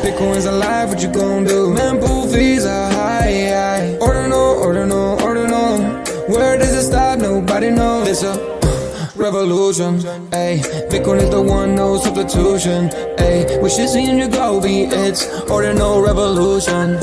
Bitcoin's alive, what you gon' do? Mempool fees are high. Ordinal. Where does it stop? Nobody knows. It's a revolution, ayy. Bitcoin is the one, no substitution, ayy. Wish is in your Gobi, it's Ordinal revolution.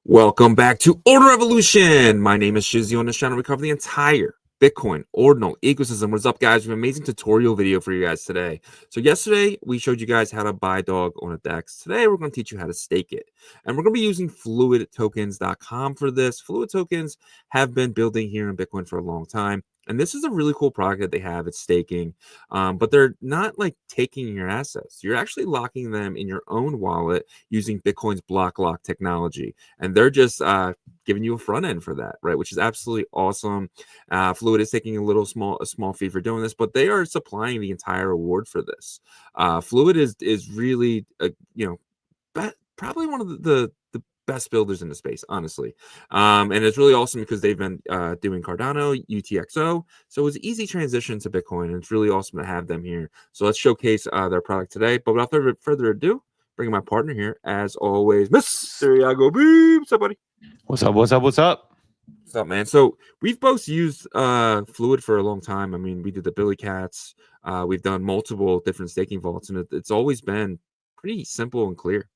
Welcome back to Order Revolution. My name is Shizzy. On this channel, we cover the entire Bitcoin Ordinal ecosystem. What's up, guys? We have an amazing tutorial video for you guys today. So yesterday, we showed you guys how to buy dog on a DEX. Today, we're going to teach you how to stake it. And we're going to be using FluidTokens.com for this. Fluid Tokens have been building here in Bitcoin for a long time. And this is a really cool product that they have. It's staking, but they're not like taking your assets. You're actually locking them in your own wallet using Bitcoin's block lock technology. And they're just giving you a front end for that, right? Which is absolutely awesome. Fluid is taking a small fee for doing this, but they are supplying the entire reward for this. Fluid is really, probably one of the best builders in the space, honestly. And it's really awesome because they've been doing Cardano, UTXO, so it's an easy transition to Bitcoin, and it's really awesome to have them here. So let's showcase their product today. But without further ado, bring my partner here, as always, Mr. Iago Beep. What's up, buddy? What's up, man? So we've both used Fluid for a long time. I mean, we did the Billy Cats. We've done multiple different staking vaults, and it's always been pretty simple and clear.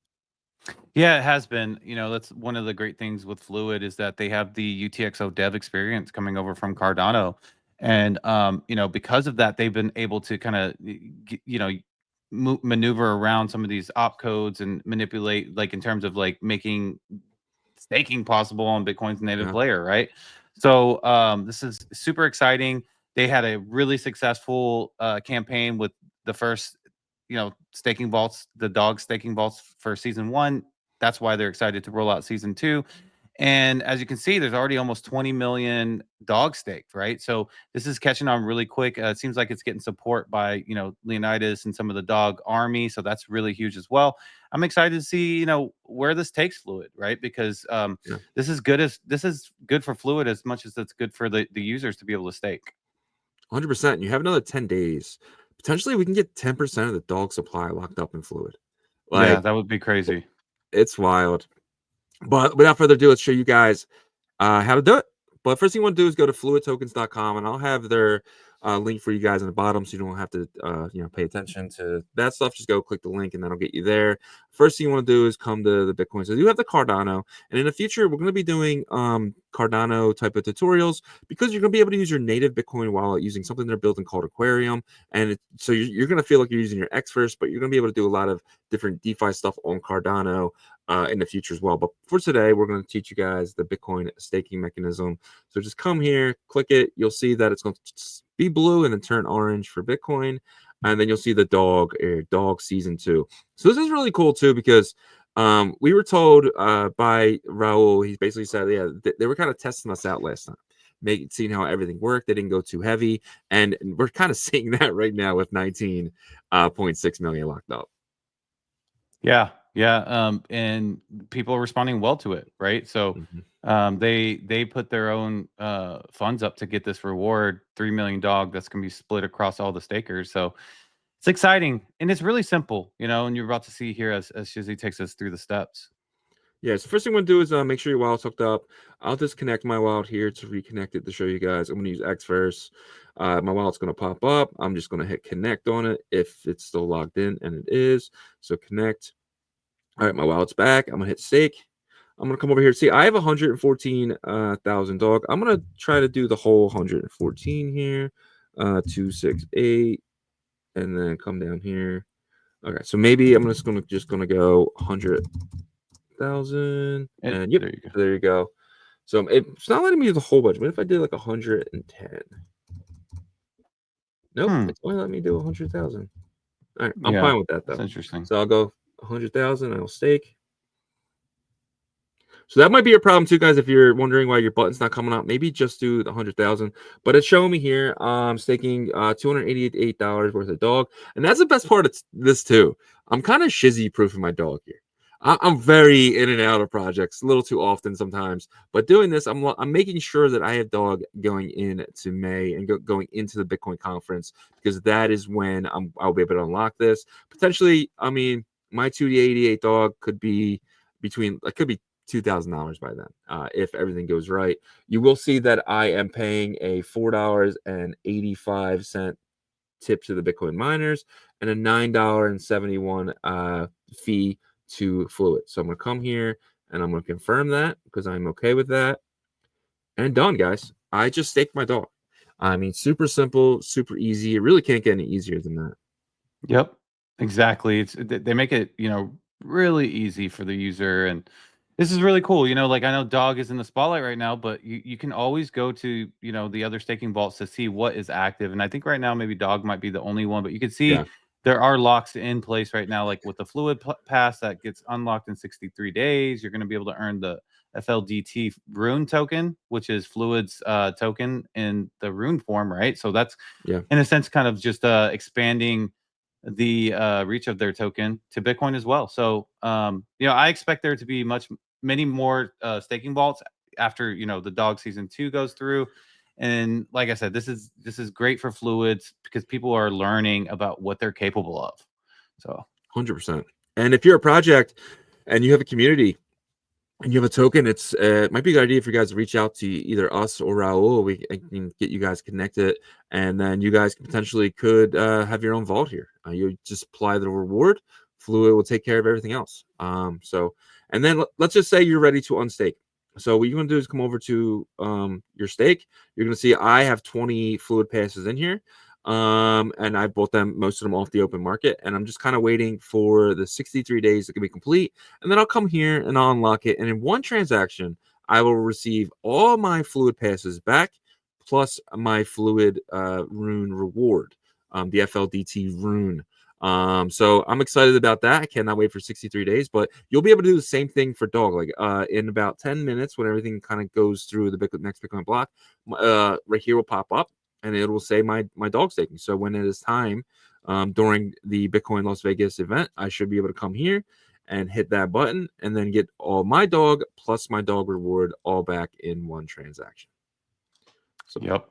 Yeah, it has been. That's one of the great things with Fluid is that they have the UTXO dev experience coming over from Cardano. And, because of that, they've been able to kind of, maneuver around some of these opcodes and manipulate, like in terms of like making staking possible on Bitcoin's native layer, right? So this is super exciting. They had a really successful campaign with the first staking vaults, the dog staking vaults for season 1. That's why they're excited to roll out season 2. And as you can see, there's already almost 20 million dogs staked, right? So this is catching on really quick. It seems like it's getting support by, Leonidas and some of the dog army. So that's really huge as well. I'm excited to see, where this takes Fluid, right? Because this is good for Fluid as much as it's good for the users to be able to stake. 100%. You have another 10 days. Potentially, we can get 10% of the dog supply locked up in Fluid. Yeah, that would be crazy. It's wild. But without further ado, let's show you guys how to do it. But first thing you want to do is go to FluidTokens.com, and I'll have their link for you guys in the bottom, so you don't have to pay attention to that stuff. Just go click the link, and that'll get you there. First thing you want to do is come to the Bitcoin. So you have the Cardano, and in the future, we're going to be doing Cardano type of tutorials because you're going to be able to use your native Bitcoin wallet using something they're building called Aquarium, and so you're going to feel like you're using your X first, but you're going to be able to do a lot of different DeFi stuff on Cardano in the future as well. But for today, we're going to teach you guys the Bitcoin staking mechanism. So just come here, click it. You'll see that it's going to be blue and then turn orange for Bitcoin. And then you'll see the dog season 2. So this is really cool too, because we were told by Raul, he basically said, they were kind of testing us out last time, seeing how everything worked. They didn't go too heavy. And we're kind of seeing that right now with 19.6 million locked up. Yeah. And people are responding well to it, right? So they put their own funds up to get this reward, 3 million dog that's going to be split across all the stakers. So it's exciting, and it's really simple, and you're about to see here as Shizzy takes us through the steps. Yeah, so first thing I'm going to do is make sure your wallet's hooked up. I'll disconnect my wallet here to reconnect it to show you guys. I'm going to use X first. My wallet's going to pop up. I'm just going to hit connect on it if it's still logged in, and it is. So connect. All right, my wallet's back. I'm going to hit stake. I'm going to come over here. See, I have 114,000 dog. I'm going to try to do the whole 114 here. 268. And then come down here. Okay, so maybe I'm just gonna go 100,000. And yep, there you go. So it's not letting me do the whole bunch. What if I did like 110? Nope, it's only letting me do 100,000. All right, I'm fine with that though. That's interesting. So I'll go 100,000. I'll stake. So that might be a problem too, guys. If you're wondering why your button's not coming up, maybe just do the 100,000. But it's showing me here, staking $288 worth of dog, and that's the best part of this too. I'm kind of shizzy proofing my dog here. I'm very in and out of projects, a little too often sometimes. But doing this, I'm making sure that I have dog going into May and going into the Bitcoin conference, because that is when I'll be able to unlock this. Potentially, I mean, my 2D88 dog could be $2,000 by then, if everything goes right. You will see that I am paying a $4.85 tip to the Bitcoin miners and a $9.71 fee to Fluid. So I'm going to come here and I'm going to confirm that because I'm okay with that. And done, guys. I just staked my dog. I mean, super simple, super easy. It really can't get any easier than that. Yep, exactly. They make it, really easy for the user, and this is really cool. Like I know Dog is in the spotlight right now, but you can always go to, the other staking vaults to see what is active. And I think right now maybe Dog might be the only one, but you can see Yeah. there are locks in place right now, like with the Fluid Pass that gets unlocked in 63 days. You're going to be able to earn the FLDT Rune token, which is Fluid's token in the Rune form, right? So that's Yeah. in a sense kind of just expanding the reach of their token to Bitcoin as well. So, I expect there to be many more staking vaults after the dog season 2 goes through. And like I said, this is great for Fluids because people are learning about what they're capable of. So 100%. And if you're a project and you have a community and you have a token, it might be a good idea for you guys to reach out to either us or Raul. We can get you guys connected, and then you guys potentially could have your own vault here. You just apply the reward. Fluid will take care of everything else. And then let's just say you're ready to unstake. So what you're going to do is come over to your stake. You're going to see I have 20 Fluid passes in here. And I bought most of them off the open market, and I'm just kind of waiting for the 63 days to be complete, and then I'll come here and I'll unlock it, and in one transaction I will receive all my Fluid passes back plus my Fluid rune reward, the FLDT rune. So I'm excited about that. I cannot wait for 63 days, but you'll be able to do the same thing for dog. Like in about 10 minutes, when everything kind of goes through the next Bitcoin block, right here will pop up and it will say my dog staking. So when it is time during the Bitcoin Las Vegas event, I should be able to come here and hit that button and then get all my dog plus my dog reward all back in one transaction. So, yep.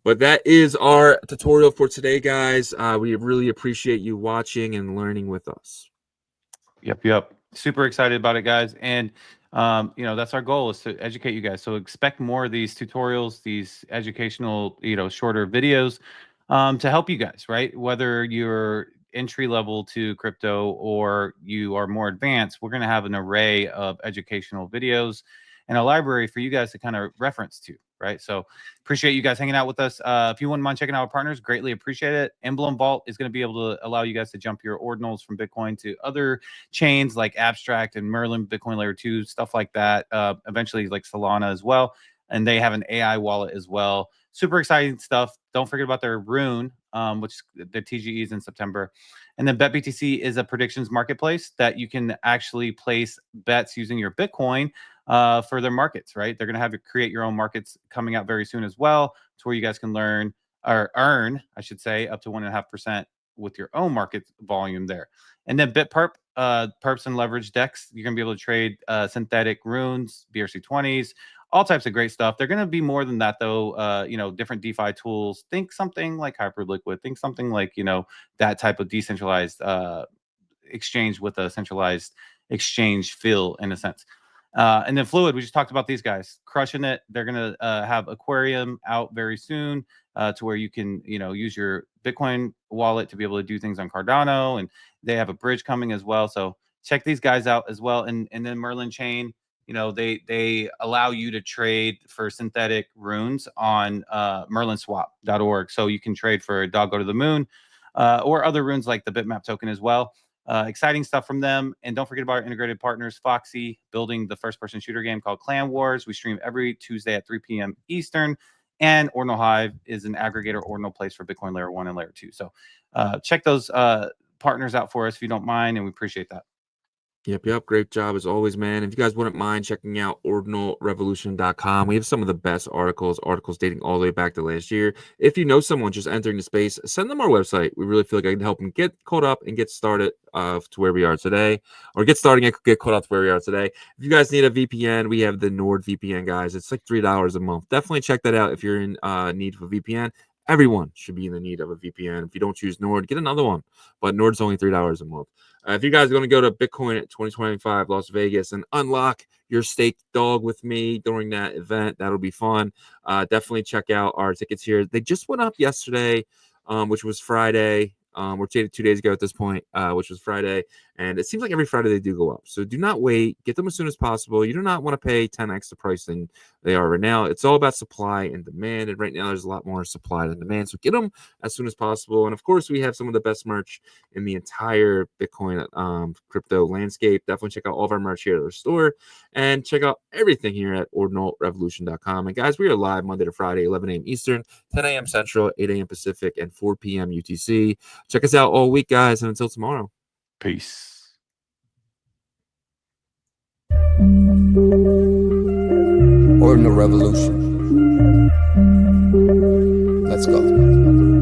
But that is our tutorial for today, guys. We really appreciate you watching and learning with us. Yep. Super excited about it, guys. And that's our goal, is to educate you guys. So expect more of these tutorials, these educational, shorter videos to help you guys, right? Whether you're entry level to crypto or you are more advanced, we're going to have an array of educational videos and a library for you guys to kind of reference to, right? So appreciate you guys hanging out with us. If you wouldn't mind checking out our partners, greatly appreciate it. Emblem Vault is going to be able to allow you guys to jump your ordinals from Bitcoin to other chains like Abstract and Merlin, Bitcoin Layer 2, stuff like that. Eventually like Solana as well. And they have an AI wallet as well. Super exciting stuff. Don't forget about their Rune, which the TGE is in September. And then BetBTC is a predictions marketplace that you can actually place bets using your Bitcoin for their markets, right? They're going to have to create your own markets coming out very soon as well, to where you guys can learn or earn, I should say, up to 1.5% with your own market volume there. And then BitPerp, perps and leverage decks, you're going to be able to trade synthetic runes, BRC20s, all types of great stuff. They're going to be more than that, though. Different DeFi tools. Think something like Hyperliquid. Think something like, that type of decentralized exchange with a centralized exchange feel, in a sense. And then Fluid, we just talked about these guys crushing it. They're going to have Aquarium out very soon to where you can, use your Bitcoin wallet to be able to do things on Cardano. And they have a bridge coming as well. So check these guys out as well. And then Merlin Chain, they allow you to trade for synthetic runes on merlinswap.org. So you can trade for Dog Go to the Moon or other runes like the Bitmap token as well. Exciting stuff from them. And don't forget about our integrated partners, Foxy, building the first-person shooter game called Clan Wars. We stream every Tuesday at 3 p.m. Eastern. And Ordinal Hive is an aggregator Ordinal place for Bitcoin Layer 1 and Layer 2. So check those partners out for us if you don't mind, and we appreciate that. Yep. Great job as always, man. If you guys wouldn't mind checking out ordinalrevolution.com, we have some of the best articles dating all the way back to last year. If you know someone just entering the space, send them our website. We really feel like I can help them get caught up and get started to where we are today, or get started and get caught up to where we are today. If you guys need a VPN, we have the NordVPN, guys. It's like $3 a month. Definitely check that out if you're in need of a VPN. Everyone should be in the need of a VPN. If you don't choose Nord, get another one. But Nord's only $3 a month. If you guys are going to go to Bitcoin at 2025 Las Vegas and unlock your staked dog with me during that event, that'll be fun. Definitely check out our tickets here. They just went up yesterday, which was Friday. We're 2 days ago at this point, which was Friday. And it seems like every Friday they do go up. So do not wait. Get them as soon as possible. You do not want to pay 10x the price than they are right now. It's all about supply and demand. And right now there's a lot more supply than demand. So get them as soon as possible. And of course, we have some of the best merch in the entire Bitcoin crypto landscape. Definitely check out all of our merch here at our store. And check out everything here at ordinalrevolution.com. And guys, we are live Monday to Friday, 11 a.m. Eastern, 10 a.m. Central, 8 a.m. Pacific, and 4 p.m. UTC. Check us out all week, guys. And until tomorrow. Peace. Ordinal Revolution. Let's go.